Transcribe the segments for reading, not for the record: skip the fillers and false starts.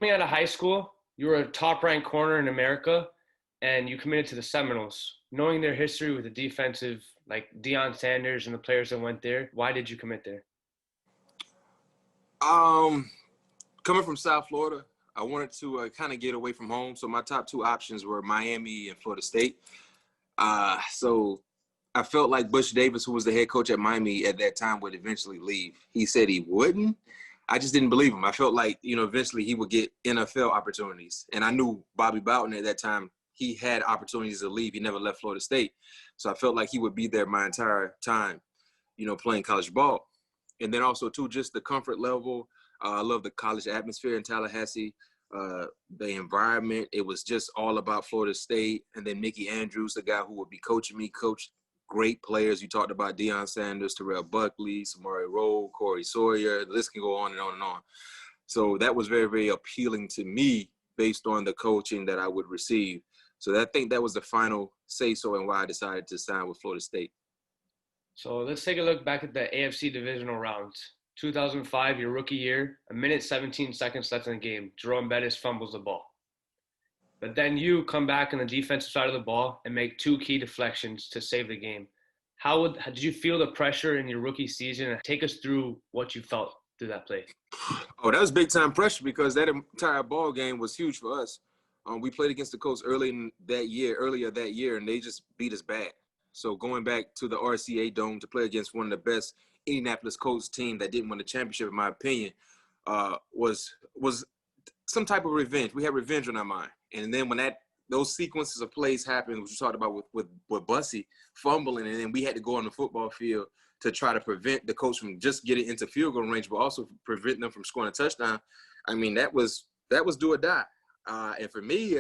Coming out of high school, you were a top-ranked corner in America, and you committed to the Seminoles. Knowing their history with the defensive, like Deion Sanders and the players that went there, why did you commit there? Um, Coming from South Florida, I wanted to kind of get away from home. So my top two options were Miami and Florida State. So I felt like Bush Davis, who was the head coach at Miami at that time, would eventually leave. He said he wouldn't. I just didn't believe him. I felt like, eventually he would get NFL opportunities. And I knew Bobby Bowden at that time, he had opportunities to leave. He never left Florida State. So I felt like he would be there my entire time, playing college ball. And then also, too, just the comfort level. I love the college atmosphere in Tallahassee, the environment. It was just all about Florida State. And then Mickey Andrews, the guy who would be coaching me, coached great players. You talked about Deion Sanders, Terrell Buckley, Samari Rowe, Corey Sawyer. The list can go on and on and on. So that was very, very appealing to me based on the coaching that I would receive. So I think that was the final say-so and why I decided to sign with Florida State. So let's take a look back at the AFC divisional rounds. 2005, your rookie year, a minute 17 seconds left in the game. Jerome Bettis fumbles the ball. But then you come back on the defensive side of the ball and make two key deflections to save the game. How did you feel the pressure in your rookie season? Take us through what you felt through that play. Oh, that was big time pressure because that entire ball game was huge for us. We played against the Colts earlier that year, and they just beat us bad. So going back to the RCA Dome to play against one of the best Indianapolis Colts team that didn't win the championship, in my opinion, was some type of revenge. We had revenge on our mind. And then when those sequences of plays happened, which we talked about with Bussy fumbling, and then we had to go on the football field to try to prevent the Colts from just getting into field goal range, but also prevent them from scoring a touchdown. I mean, that was do or die. And for me,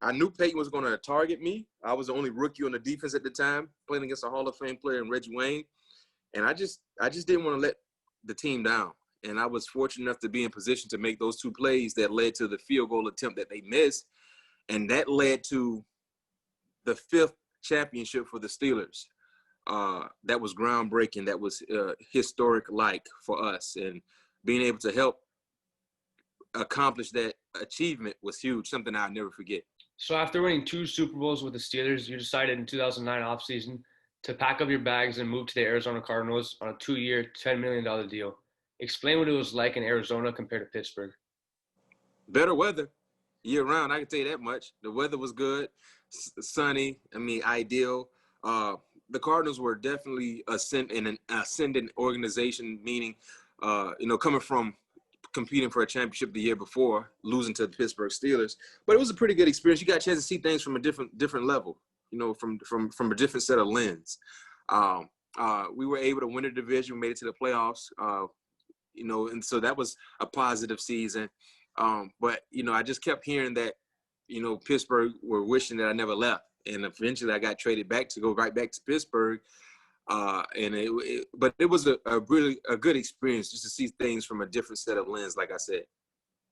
I knew Peyton was going to target me. I was the only rookie on the defense at the time, playing against a Hall of Fame player in Reggie Wayne. And I just didn't want to let the team down. And I was fortunate enough to be in position to make those two plays that led to the field goal attempt that they missed. And that led to the fifth championship for the Steelers. That was groundbreaking. That was historic-like for us. And being able to help accomplish that achievement was huge, something I'll never forget. So after winning two Super Bowls with the Steelers, you decided in 2009 offseason to pack up your bags and move to the Arizona Cardinals on a 2-year, $10 million deal. Explain what it was like in Arizona compared to Pittsburgh. Better weather year-round, I can tell you that much. The weather was good, sunny, ideal. The Cardinals were definitely an ascendant organization, meaning, coming from competing for a championship the year before, losing to the Pittsburgh Steelers. But it was a pretty good experience. You got a chance to see things from a different level, from a different set of lens. We were able to win the division, we made it to the playoffs, and so that was a positive season. But I just kept hearing that, Pittsburgh were wishing that I never left. And eventually I got traded back to go right back to Pittsburgh. But it was a really good experience just to see things from a different set of lens, like I said.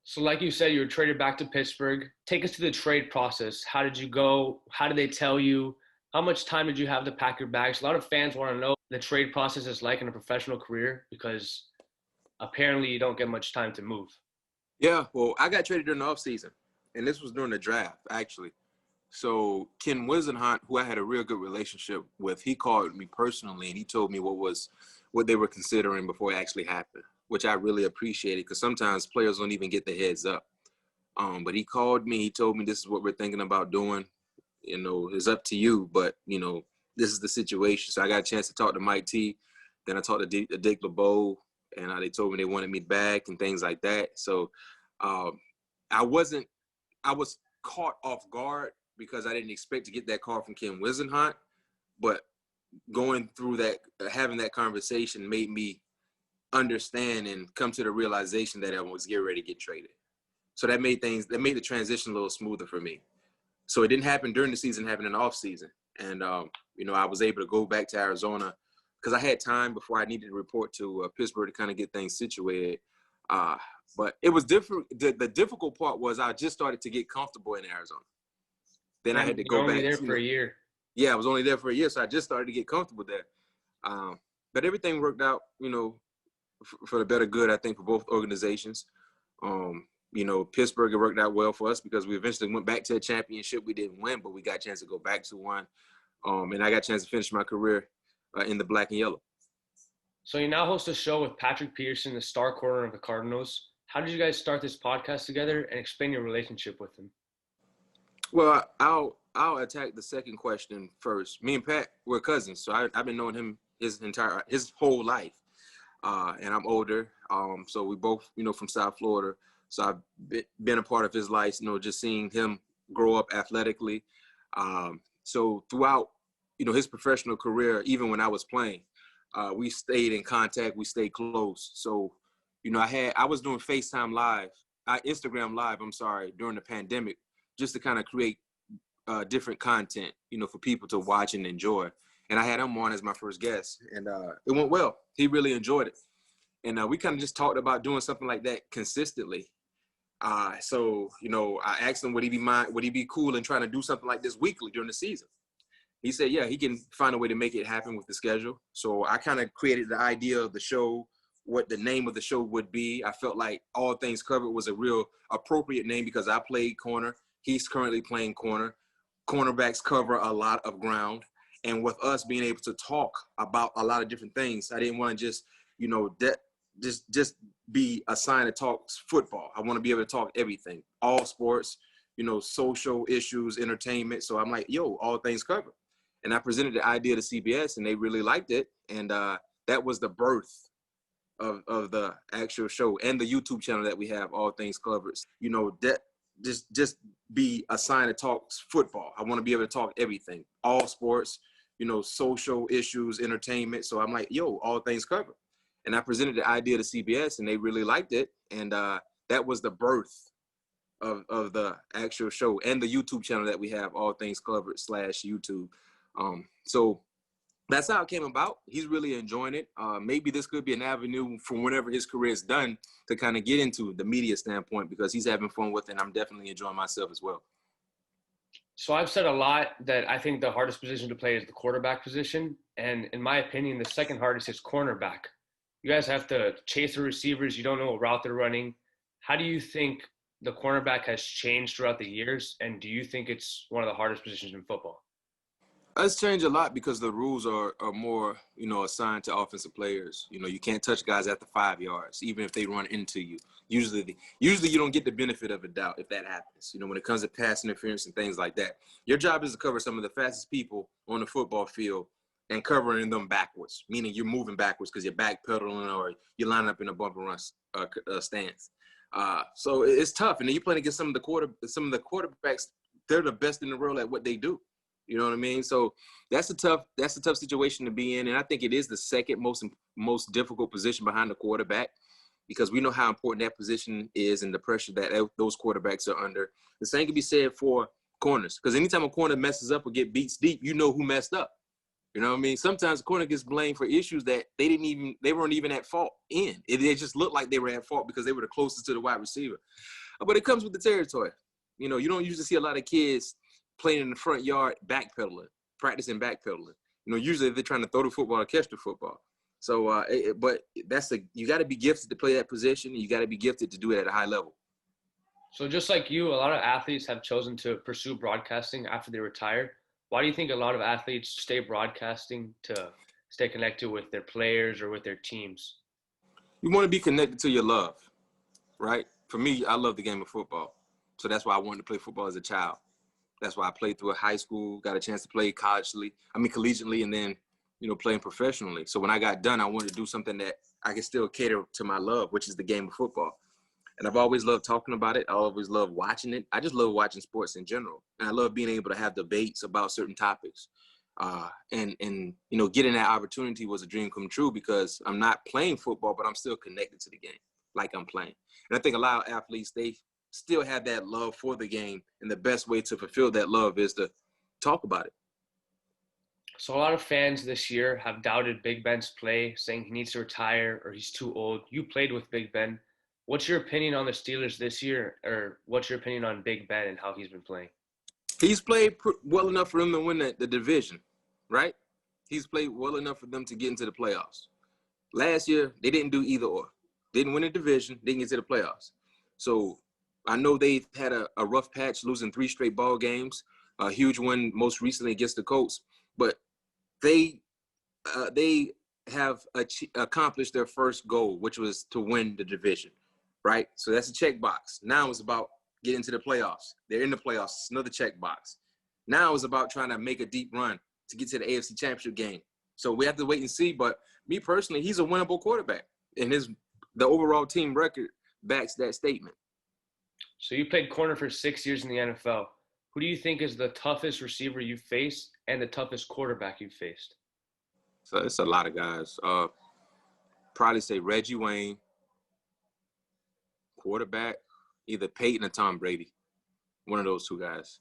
So like you said, you were traded back to Pittsburgh. Take us to the trade process. How did you go? How did they tell you? How much time did you have to pack your bags? A lot of fans want to know the trade process is like in a professional career because apparently you don't get much time to move. Yeah, well, I got traded during the offseason, and this was during the draft, actually. So Ken Wisenhunt, who I had a real good relationship with, he called me personally, and he told me what they were considering before it actually happened, which I really appreciated because sometimes players don't even get the heads up. But he called me. He told me this is what we're thinking about doing. It's up to you, but, this is the situation. So I got a chance to talk to Mike T. Then I talked to Dick LeBeau, and they told me they wanted me back and things like that. So I was caught off guard because I didn't expect to get that call from Ken Wisenhunt. But going through that, having that conversation made me understand and come to the realization that I was getting ready to get traded. So that made the transition a little smoother for me. So it didn't happen during the season, it happened in the off season. And, I was able to go back to Arizona because I had time before I needed to report to Pittsburgh to kind of get things situated. But it was different. The difficult part was I just started to get comfortable in Arizona. Then I had to go back. Only there for a year. Yeah, I was only there for a year, so I just started to get comfortable there. But everything worked out, for the better good, I think, for both organizations. Pittsburgh, it worked out well for us because we eventually went back to a championship. We didn't win, but we got a chance to go back to one. And I got a chance to finish my career in the black and yellow. So you now host a show with Patrick Peterson, the star corner of the Cardinals. How did you guys start this podcast together, and explain your relationship with him? Well, I'll attack the second question first. Me and Pat, we're cousins, so I've been knowing him his whole life. And I'm older, so we both, from South Florida. So I've been a part of his life, just seeing him grow up athletically. So throughout, his professional career, even when I was playing, we stayed in contact, we stayed close. So, I was doing Instagram Live, during the pandemic, just to kind of create different content, for people to watch and enjoy. And I had him on as my first guest, and it went well. He really enjoyed it. And we kind of just talked about doing something like that consistently. So, I asked him, would he be cool in trying to do something like this weekly during the season? He said, yeah, he can find a way to make it happen with the schedule. So I kind of created the idea of the show, what the name of the show would be. I felt like All Things Covered was a real appropriate name because I played corner. He's currently playing corner. Cornerbacks cover a lot of ground. And with us being able to talk about a lot of different things, I didn't want to just, just be assigned to talk football. I want to be able to talk everything, all sports, social issues, entertainment. So I'm like, All Things Covered. And I presented the idea to CBS, and they really liked it. And that was the birth of the actual show and the YouTube channel that we have, All Things Covered. That just be assigned to talk football. I want to be able to talk everything, all sports, social issues, entertainment. So I'm like, All Things Covered. And I presented the idea to CBS, and they really liked it. And that was the birth of the actual show and the YouTube channel that we have, All Things Covered /YouTube. So that's how it came about. He's really enjoying it. Maybe this could be an avenue from whenever his career is done to kind of get into the media standpoint, because he's having fun with it, and I'm definitely enjoying myself as well. So I've said a lot that I think the hardest position to play is the quarterback position. And in my opinion, the second hardest is cornerback. You guys have to chase the receivers. You don't know what route they're running. How do you think the cornerback has changed throughout the years? And do you think it's one of the hardest positions in football? It's changed a lot because the rules are more, assigned to offensive players. You can't touch guys after 5 yards, even if they run into you. Usually you don't get the benefit of a doubt if that happens. When it comes to pass interference and things like that. Your job is to cover some of the fastest people on the football field and covering them backwards, meaning you're moving backwards because you're backpedaling or you're lining up in a bumper run stance. So it's tough. And then you're playing against some of the quarterbacks. They're the best in the world at what they do. You know what I mean? So that's a tough situation to be in. And I think it is the second most difficult position behind the quarterback, because we know how important that position is and the pressure that those quarterbacks are under. The same can be said for corners, because anytime a corner messes up or get beats deep, you know who messed up. You know what I mean? Sometimes the corner gets blamed for issues that they weren't even at fault in. It just looked like they were at fault because they were the closest to the wide receiver. But it comes with the territory. You don't usually see a lot of kids playing in the front yard, practicing backpedaling. Usually they're trying to throw the football or catch the football. So, but you got to be gifted to play that position. And you got to be gifted to do it at a high level. So just like you, a lot of athletes have chosen to pursue broadcasting after they retire. Why do you think a lot of athletes stay broadcasting to stay connected with their players or with their teams? You want to be connected to your love, right? For me, I love the game of football. So that's why I wanted to play football as a child. That's why I played through high school, got a chance to play collegiately, and then, playing professionally. So when I got done, I wanted to do something that I can still cater to my love, which is the game of football. And I've always loved talking about it. I always loved watching it. I just love watching sports in general. And I love being able to have debates about certain topics. And getting that opportunity was a dream come true, because I'm not playing football, but I'm still connected to the game like I'm playing. And I think a lot of athletes, they still have that love for the game, and the best way to fulfill that love is to talk about it. So a lot of fans this year have doubted Big Ben's play, saying he needs to retire or he's too old. You played with Big Ben. What's your opinion on the Steelers this year, or what's your opinion on Big Ben and how he's been playing? He's played well enough for them to win the division, right? He's played well enough for them to get into the playoffs. Last year, they didn't do either or. Didn't win the division, didn't get to the playoffs. So I know they've had a rough patch, losing 3 straight ball games, a huge win most recently against the Colts, but they have accomplished their first goal, which was to win the division, right? So that's a checkbox. Now it's about getting to the playoffs. They're in the playoffs. It's another checkbox. Now it's about trying to make a deep run to get to the AFC Championship game. So we have to wait and see. But me personally, he's a winnable quarterback, and the overall team record backs that statement. So you played corner for 6 years in the NFL. Who do you think is the toughest receiver you've faced and the toughest quarterback you've faced? So it's a lot of guys. Probably say Reggie Wayne, quarterback, either Peyton or Tom Brady. One of those 2 guys.